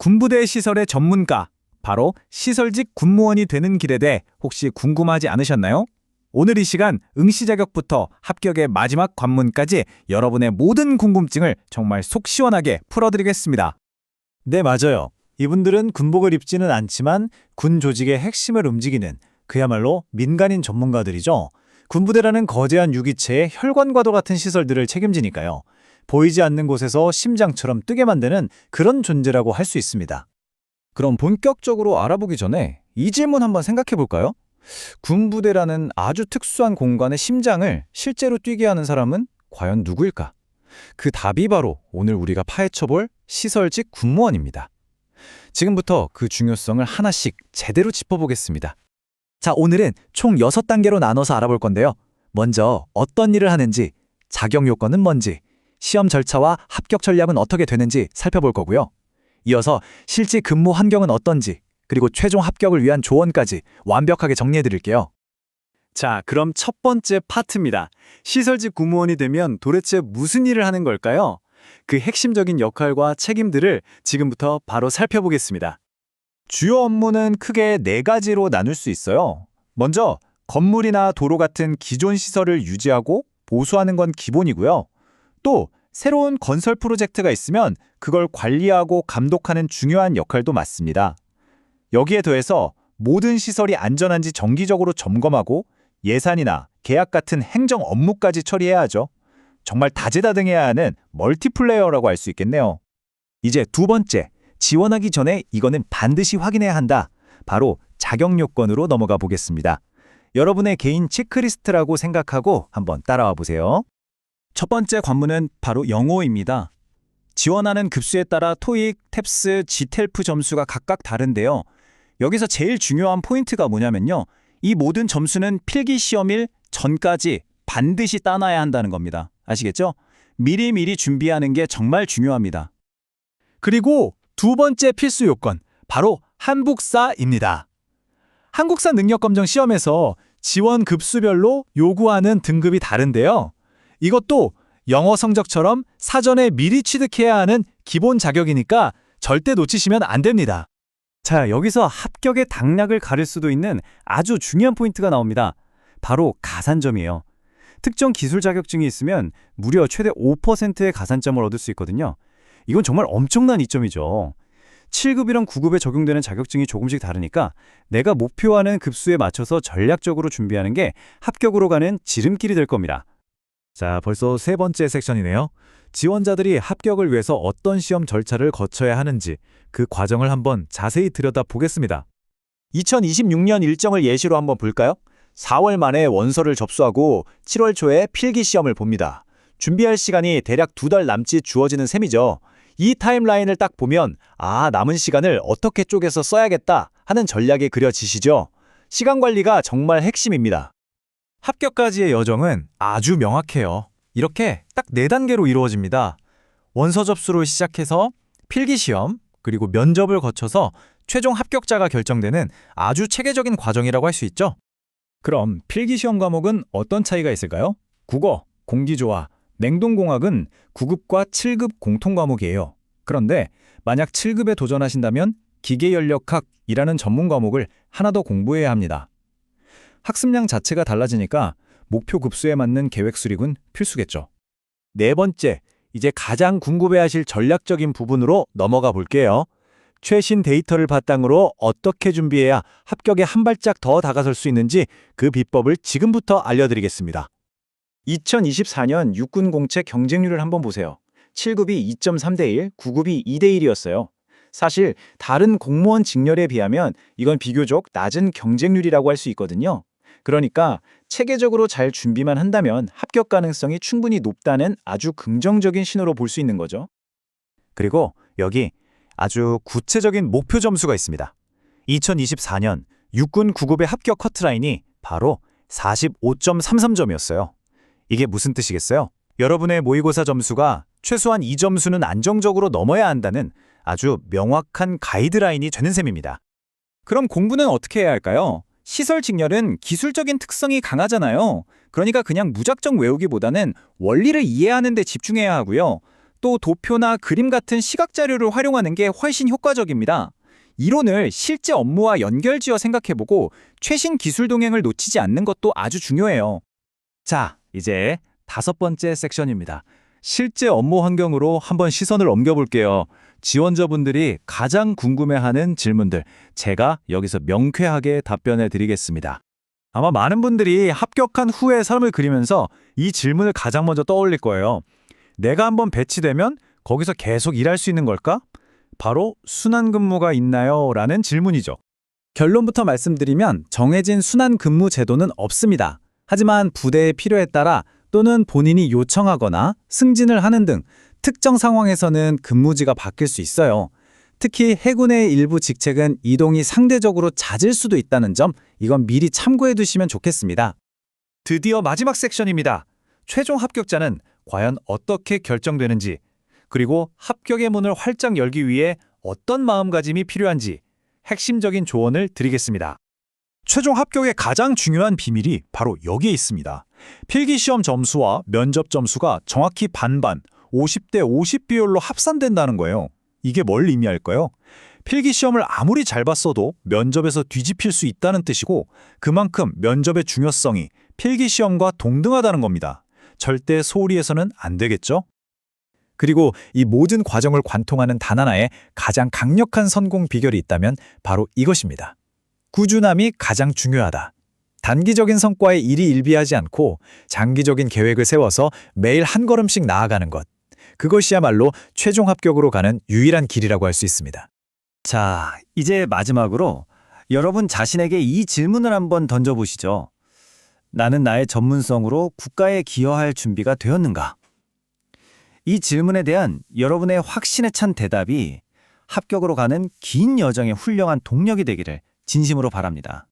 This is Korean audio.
군부대 시설의 전문가, 바로 시설직 군무원이 되는 길에 대해 혹시 궁금하지 않으셨나요? 오늘 이 시간 응시 자격부터 합격의 마지막 관문까지 여러분의 모든 궁금증을 정말 속 시원하게 풀어드리겠습니다. 네, 맞아요. 이분들은 군복을 입지는 않지만 군 조직의 핵심을 움직이는 그야말로 민간인 전문가들이죠. 군부대라는 거대한 유기체의 혈관과도 같은 시설들을 책임지니까요. 보이지 않는 곳에서 심장처럼 뛰게 만드는 그런 존재라고 할 수 있습니다. 그럼 본격적으로 알아보기 전에 이 질문 한번 생각해 볼까요? 군부대라는 아주 특수한 공간의 심장을 실제로 뛰게 하는 사람은 과연 누구일까? 그 답이 바로 오늘 우리가 파헤쳐볼 시설직 군무원입니다. 지금부터 그 중요성을 하나씩 제대로 짚어보겠습니다. 자, 오늘은 총 6단계로 나눠서 알아볼 건데요. 먼저 어떤 일을 하는지, 자격 요건은 뭔지, 시험 절차와 합격 전략은 어떻게 되는지 살펴볼 거고요. 이어서 실제 근무 환경은 어떤지, 그리고 최종 합격을 위한 조언까지 완벽하게 정리해 드릴게요. 자, 그럼 첫 번째 파트입니다. 시설직 군무원이 되면 도대체 무슨 일을 하는 걸까요? 그 핵심적인 역할과 책임들을 지금부터 바로 살펴보겠습니다. 주요 업무는 크게 4가지로 나눌 수 있어요. 먼저 건물이나 도로 같은 기존 시설을 유지하고 보수하는 건 기본이고요. 또 새로운 건설 프로젝트가 있으면 그걸 관리하고 감독하는 중요한 역할도 맡습니다. 여기에 더해서 모든 시설이 안전한지 정기적으로 점검하고 예산이나 계약 같은 행정 업무까지 처리해야 하죠. 정말 다재다능해야 하는 멀티플레이어라고 할 수 있겠네요. 이제 두 번째, 지원하기 전에 이거는 반드시 확인해야 한다. 바로 자격 요건으로 넘어가 보겠습니다. 여러분의 개인 체크리스트라고 생각하고 한번 따라와 보세요. 첫 번째 관문은 바로 영어입니다. 지원하는 급수에 따라 토익, 탭스, 지텔프 점수가 각각 다른데요. 여기서 제일 중요한 포인트가 뭐냐면요. 이 모든 점수는 필기시험일 전까지 반드시 따놔야 한다는 겁니다. 아시겠죠? 미리미리 준비하는 게 정말 중요합니다. 그리고 두 번째 필수 요건, 바로 한국사입니다. 한국사 능력검정 시험에서 지원 급수별로 요구하는 등급이 다른데요. 이것도 영어 성적처럼 사전에 미리 취득해야 하는 기본 자격이니까 절대 놓치시면 안 됩니다. 자, 여기서 합격의 당락을 가릴 수도 있는 아주 중요한 포인트가 나옵니다. 바로 가산점이에요. 특정 기술 자격증이 있으면 무려 최대 5%의 가산점을 얻을 수 있거든요. 이건 정말 엄청난 이점이죠. 7급이랑 9급에 적용되는 자격증이 조금씩 다르니까 내가 목표하는 급수에 맞춰서 전략적으로 준비하는 게 합격으로 가는 지름길이 될 겁니다. 자, 벌써 세 번째 섹션이네요. 지원자들이 합격을 위해서 어떤 시험 절차를 거쳐야 하는지 그 과정을 한번 자세히 들여다보겠습니다. 2026년 일정을 예시로 한번 볼까요? 4월 말에 원서를 접수하고 7월 초에 필기시험을 봅니다. 준비할 시간이 대략 2달 남짓 주어지는 셈이죠. 이 타임라인을 딱 보면 남은 시간을 어떻게 쪼개서 써야겠다 하는 전략이 그려지시죠? 시간 관리가 정말 핵심입니다. 합격까지의 여정은 아주 명확해요. 이렇게 딱 4단계로 이루어집니다. 원서 접수로 시작해서 필기시험, 그리고 면접을 거쳐서 최종 합격자가 결정되는 아주 체계적인 과정이라고 할 수 있죠. 그럼 필기시험 과목은 어떤 차이가 있을까요? 국어, 공기조화, 냉동공학은 9급과 7급 공통 과목이에요. 그런데 만약 7급에 도전하신다면 기계연력학이라는 전문 과목을 하나 더 공부해야 합니다. 학습량 자체가 달라지니까 목표 급수에 맞는 계획 수립은 필수겠죠. 네 번째, 이제 가장 궁금해하실 전략적인 부분으로 넘어가 볼게요. 최신 데이터를 바탕으로 어떻게 준비해야 합격에 한 발짝 더 다가설 수 있는지 그 비법을 지금부터 알려드리겠습니다. 2024년 육군 공채 경쟁률을 한번 보세요. 7급이 2.3대 1, 9급이 2대 1이었어요. 사실 다른 공무원 직렬에 비하면 이건 비교적 낮은 경쟁률이라고 할 수 있거든요. 그러니까 체계적으로 잘 준비만 한다면 합격 가능성이 충분히 높다는 아주 긍정적인 신호로 볼 수 있는 거죠. 그리고 여기 아주 구체적인 목표 점수가 있습니다. 2024년 육군 9급의 합격 커트라인이 바로 45.33점이었어요. 이게 무슨 뜻이겠어요? 여러분의 모의고사 점수가 최소한 이 점수는 안정적으로 넘어야 한다는 아주 명확한 가이드라인이 되는 셈입니다. 그럼 공부는 어떻게 해야 할까요? 시설 직렬은 기술적인 특성이 강하잖아요. 그러니까 그냥 무작정 외우기보다는 원리를 이해하는 데 집중해야 하고요. 또 도표나 그림 같은 시각 자료를 활용하는 게 훨씬 효과적입니다. 이론을 실제 업무와 연결지어 생각해보고 최신 기술 동행을 놓치지 않는 것도 아주 중요해요. 자, 이제 5번째 섹션입니다. 실제 업무 환경으로 한번 시선을 옮겨볼게요. 지원자분들이 가장 궁금해하는 질문들, 제가 여기서 명쾌하게 답변해 드리겠습니다. 아마 많은 분들이 합격한 후의 삶을 그리면서 이 질문을 가장 먼저 떠올릴 거예요. 내가 한번 배치되면 거기서 계속 일할 수 있는 걸까? 바로 순환 근무가 있나요? 라는 질문이죠. 결론부터 말씀드리면 정해진 순환 근무 제도는 없습니다. 하지만 부대의 필요에 따라 또는 본인이 요청하거나 승진을 하는 등 특정 상황에서는 근무지가 바뀔 수 있어요. 특히 해군의 일부 직책은 이동이 상대적으로 잦을 수도 있다는 점, 이건 미리 참고해 두시면 좋겠습니다. 드디어 마지막 섹션입니다. 최종 합격자는 과연 어떻게 결정되는지, 그리고 합격의 문을 활짝 열기 위해 어떤 마음가짐이 필요한지 핵심적인 조언을 드리겠습니다. 최종 합격의 가장 중요한 비밀이 바로 여기에 있습니다. 필기시험 점수와 면접 점수가 정확히 반반, 50대 50 비율로 합산된다는 거예요. 이게 뭘 의미할까요? 필기시험을 아무리 잘 봤어도 면접에서 뒤집힐 수 있다는 뜻이고 그만큼 면접의 중요성이 필기시험과 동등하다는 겁니다. 절대 소홀히 해서는 안 되겠죠? 그리고 이 모든 과정을 관통하는 단 하나의 가장 강력한 성공 비결이 있다면 바로 이것입니다. 꾸준함이 가장 중요하다. 단기적인 성과에 일희일비하지 않고 장기적인 계획을 세워서 매일 한 걸음씩 나아가는 것. 그것이야말로 최종 합격으로 가는 유일한 길이라고 할 수 있습니다. 자, 이제 마지막으로 여러분 자신에게 이 질문을 한번 던져보시죠. 나는 나의 전문성으로 국가에 기여할 준비가 되었는가? 이 질문에 대한 여러분의 확신에 찬 대답이 합격으로 가는 긴 여정의 훌륭한 동력이 되기를 진심으로 바랍니다.